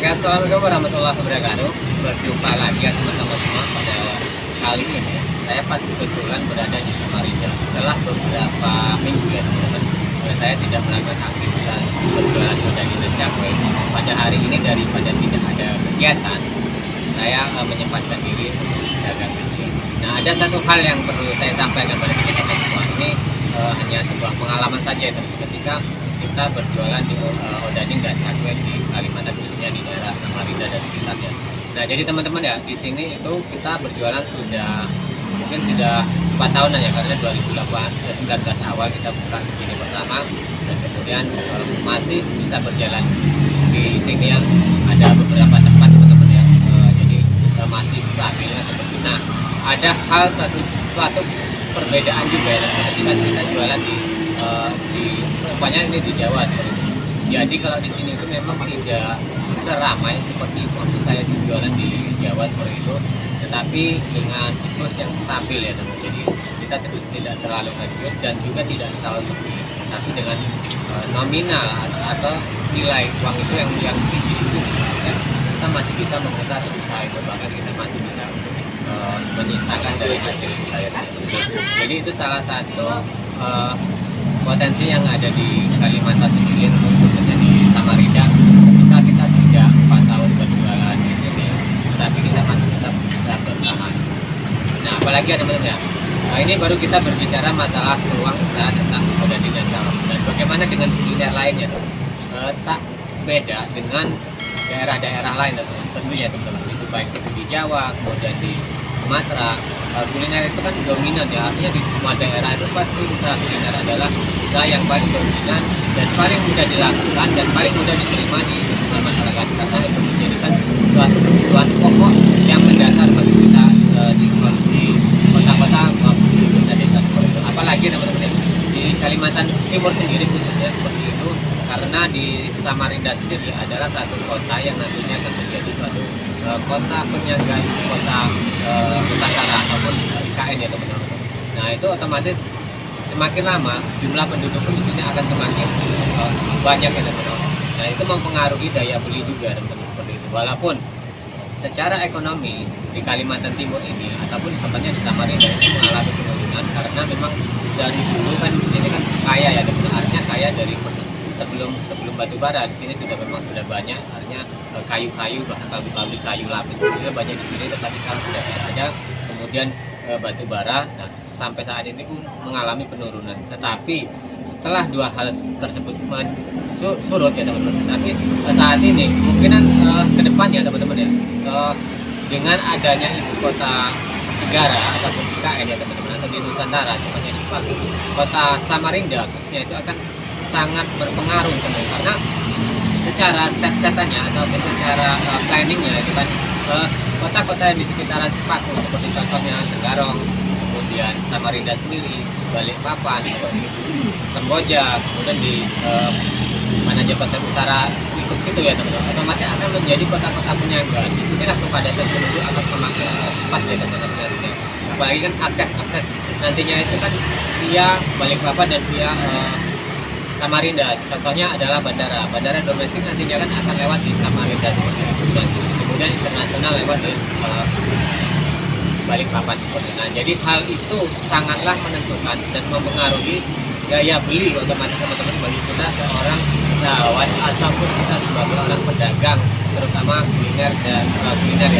Oke, assalamualaikum warahmatullahi wabarakatuh. Berjumpa lagi ya teman-teman semua. Pada kali ini saya pas kebetulan berada di Samarinda setelah beberapa minggu ya teman-teman. Saya tidak melakukan aktivitas berjualan dan cakwe. Pada hari ini daripada tidak ada kegiatan, saya menyempatkan diri untuk dagang kaki. Nah, ada satu hal yang perlu saya sampaikan pada teman-teman semua. Ini hanya sebuah pengalaman saja ya, ketika kita berjualan di odading dan cakwe di Kalimantan, khususnya di daerah Samarinda dan sekitarnya. Nah, jadi teman-teman ya, di sini itu kita berjualan mungkin sudah 4 tahunan ya, karena 2019 awal kita buka di sini pertama, dan kemudian masih bisa berjalan di sini yang ada beberapa tempat teman-teman ya. Jadi masih stabilnya seperti. Nah, ada suatu perbedaan juga ya ketika kita jualan di rupanya ini di Jawa seperti itu. Jadi kalau di sini itu memang tidak seramai seperti waktu saya jualan di Jawa seperti itu, tetapi dengan siklus yang stabil ya teman. Jadi kita terus tidak terlalu ngejut dan juga tidak terlalu sepi, tapi dengan nominal atau nilai uang itu yang tinggi itu ya, kita masih bisa mengusaha usaha itu, bahkan kita masih bisa menyisakan dari hasil saya tersebut. Jadi itu salah satu potensi yang ada di Kalimantan sendiri, khususnya di Samarinda. Ketika kita sudah 4 tahun berjualan di sini, tetapi kita masih tetap bisa bertahan. Nah, apalagi ya teman-teman ya, ini baru kita berbicara masalah peluang usaha tentang odading dan cakwe. Dan bagaimana dengan kuliner lainnya, tak beda dengan daerah-daerah lain tentunya teman-teman. Itu baik itu di Jawa, kemudian di Sumatera, kuliner itu kan dominan ya, artinya di semua daerah itu pasti usaha kuliner adalah usaha yang paling dominan dan paling mudah dilakukan dan paling mudah diterima di lingkungan masyarakat, karena itu menjadikan suatu kebutuhan pokok yang mendasar bagi kita di kota-kota maupun di desa-desa seperti itu. Apalagi teman-teman di Kalimantan Timur sendiri khususnya seperti itu, karena di Samarinda sendiri adalah satu kota yang nantinya akan menjadi suatu kota penyangga kota Nusantara ataupun IKN ya teman-teman. Nah, itu otomatis semakin lama jumlah penduduk pun di sini akan semakin banyak ya teman-teman. Nah, itu mempengaruhi daya beli juga teman-teman seperti itu. Walaupun secara ekonomi di Kalimantan Timur ini ataupun tepatnya di Samarinda ini mengalami penurunan, karena memang dari dulu kan ini kan kaya ya teman-teman, artinya kaya dari sebelum batu bara. Di sini sudah banyak, artinya kayu-kayu, bahkan pabrik kayu lapis juga banyak di sini, tetapi sekarang sudah tidak ada. Kemudian batu bara, nah, sampai saat ini pun mengalami penurunan. Tetapi setelah dua hal tersebut surut ya teman-teman, tapi saat ini kemungkinan ke depan ya teman-teman ya, dengan adanya ibu kota negara ataupun IKN ya teman-teman, atau di Nusantara, contohnya di kota Samarinda khususnya, itu akan sangat berpengaruh teman, karena secara set-setannya ataupun secara planningnya itu kan kota-kota yang di sekitaran Sepaku seperti contohnya Tenggarong, kemudian Samarinda sendiri, Balikpapan, Semboja, kemudian di Jabatan Utara ikut situ ya teman-teman, otomatis akan menjadi kota-kota penyangga. Di sinilah kepadatan penduduk akan semakin cepat ya teman-teman. Apalagi kan akses nantinya itu kan via Balikpapan dan via Samarinda. Contohnya adalah bandara domestik nantinya kan akan lewat di Samarinda seperti itu, dan kemudian internasional lewat di Balikpapan seperti itu. Nah, jadi hal itu sangatlah menentukan dan mempengaruhi gaya beli otomatis teman-teman bagi kita seorang usahawan ataupun kita sebagai orang pedagang, terutama kuliner ya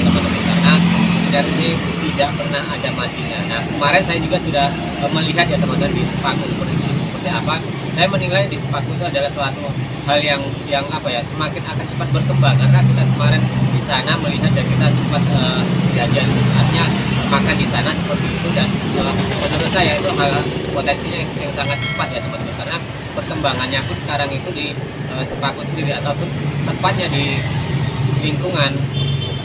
teman-teman, karena kuliner ini tidak pernah ada matinya. Nah, kemarin saya juga sudah melihat ya teman-teman di Sepaku seperti itu. Seperti apa? Saya menilai di Sepaku itu adalah suatu hal yang apa ya, semakin akan cepat berkembang, karena kita kemarin di sana melihat dan kita sempat jajan, artinya makan di sana seperti itu, dan menurut saya itu hal potensinya yang sangat cepat ya teman-teman, karena perkembangannya pun sekarang itu di Sepaku sendiri ataupun tepatnya di lingkungan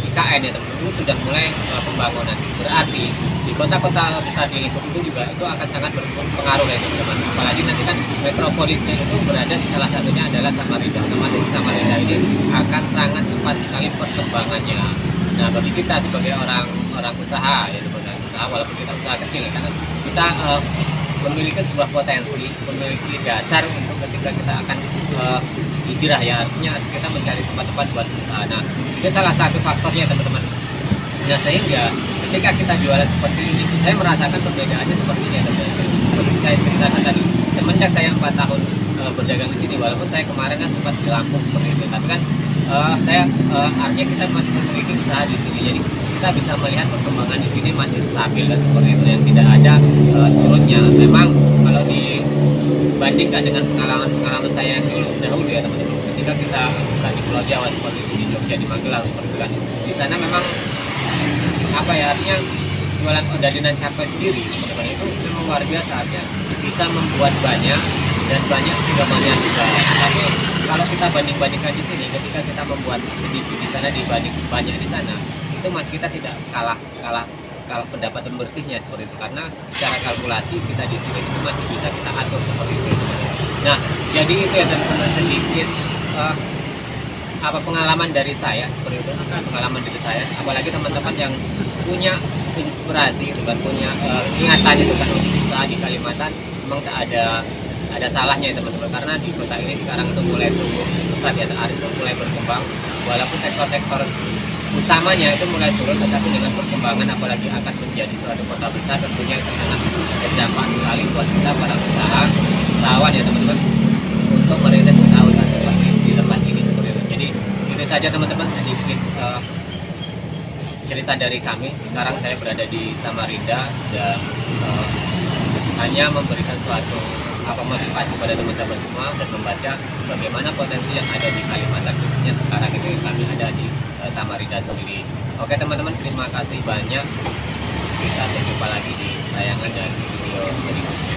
IKN ya teman-teman, itu sudah mulai pembangunan. Berarti di kota-kota besar di lingkup itu juga itu akan sangat berpengaruh ya teman-teman. Apalagi nanti kan metropolisnya itu berada di salah satunya adalah Samarinda. Otomatis Samarinda ini akan sangat cepat sekali perkembangannya. Nah, bagi kita sebagai orang usaha ya teman-teman, usaha walaupun kita usaha kecil ya, karena kita memiliki sebuah potensi, memiliki dasar untuk ketika kita akan hijrah ya, artinya kita mencari tempat-tempat buat usaha. Nah, itu salah satu faktornya teman-teman. Nah, sehingga ketika kita jualan seperti ini, saya merasakan perbedaannya seperti ini ya teman-teman. Seperti saya ceritakan tadi, semenjak saya 4 tahun berdagang di sini, walaupun saya kemarin kan sempat di Lampung seperti itu, tapi kan artinya kita masih memiliki usaha di sini. Jadi kita bisa melihat perkembangan di sini masih stabil kan seperti itu, dan tidak ada turunnya. Memang kalau dibandingkan dengan pengalaman saya yang dahulu ya teman-teman, ketika kita buka di Pulau Jawa seperti itu, di Jogja, di Magelang seperti itu kan, di sana memang apa ya, artinya jualan ondadinan cabai sendiri teman-teman itu memang luar biasa, artinya bisa membuat banyak dan banyak juga banyak juga. Tapi kalau kita banding-bandingkan di sini, ketika kita membuat sedikit di sana dibanding banyak di sana, itu masih kita tidak kalah pendapatan bersihnya seperti itu, karena secara kalkulasi kita di sini itu masih bisa kita atur seperti itu. Nah, jadi itu ya teman-teman, sedikit pengalaman dari saya seperti itu, pengalaman dari saya, apalagi teman-teman yang punya inspirasi itu kan, punya ingatan itu kan untuk usaha di Kalimantan, memang tak ada salahnya ya teman-teman, karena di kota ini sekarang itu mulai tumbuh pesat ya, itu mulai berkembang, walaupun sektor-sektor utamanya itu mulai turun, tetapi dengan perkembangan apalagi akan menjadi suatu kota besar, tentunya itu sangat berdampak sekali buat kita para usahawan ya teman-teman, untuk merintis usaha seperti di tempat ini seperti itu. Jadi itu saja teman-teman, sedikit cerita dari kami. Sekarang saya berada di Samarinda dan hanya memberikan suatu motivasi pada teman-teman semua dan membaca bagaimana potensi yang ada di Kalimantan, khususnya sekarang itu kami ada di Samarinda sendiri. Oke teman-teman, terima kasih banyak. Kita berjumpa lagi di tayangan dan video berikutnya.